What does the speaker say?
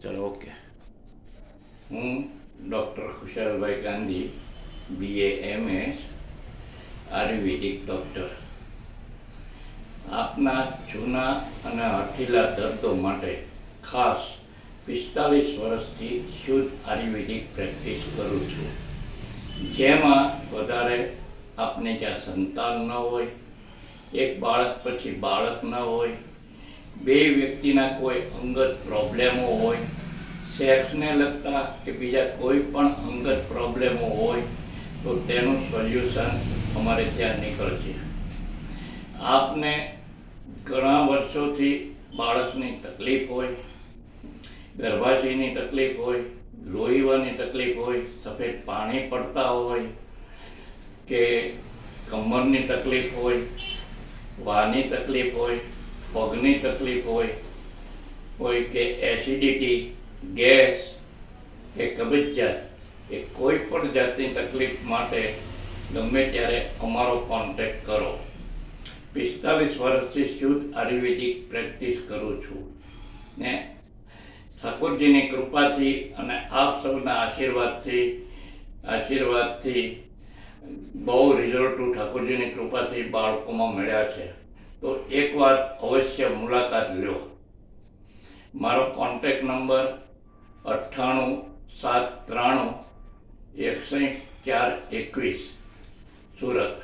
ચલો ઓકે. હું ડૉક્ટર ખુશાલભાઈ Gandhi, BA MS, આયુર્વેદિક doctor. આપના જૂના અને હઠીલા દર્દો માટે ખાસ 45 વર્ષથી શુદ્ધ આયુર્વેદિક પ્રેક્ટિસ કરું છું. જેમાં વધારે આપને જ્યાં સંતાન ન હોય, એક બાળક પછી બાળક ન હોય, બે વ્યક્તિના કોઈ અંગત પ્રોબ્લેમો હોય, સેક્સને લગતા કે બીજા કોઈ પણ અંગત પ્રોબ્લેમો હોય તો તેનું સોલ્યુશન અમારે ત્યાં નીકળશે. આપને ઘણા વર્ષોથી બાળકની તકલીફ હોય, ગર્ભાશયની તકલીફ હોય, લોહીવાની તકલીફ હોય, સફેદ પાણી પડતા હોય કે કમરની તકલીફ હોય, વાની તકલીફ હોય, પગની તકલીફ હોય કે એસિડિટી, ગેસ કે કબજિયાત કે કોઈ પણ જાતની તકલીફ માટે ગમે ત્યારે અમારો કોન્ટેક્ટ કરો. 45 વર્ષથી શુદ્ધ આયુર્વેદિક પ્રેક્ટિસ કરું છું ને ઠાકોરજીની કૃપાથી અને આપ સૌના આશીર્વાદથી બહુ રિઝલ્ટો ઠાકોરજીની કૃપાથી બાળકોમાં મળ્યા છે. તો એકવાર અવશ્ય મુલાકાત લો. મારો કોન્ટેક્ટ નંબર 98 793 61 421, સુરત.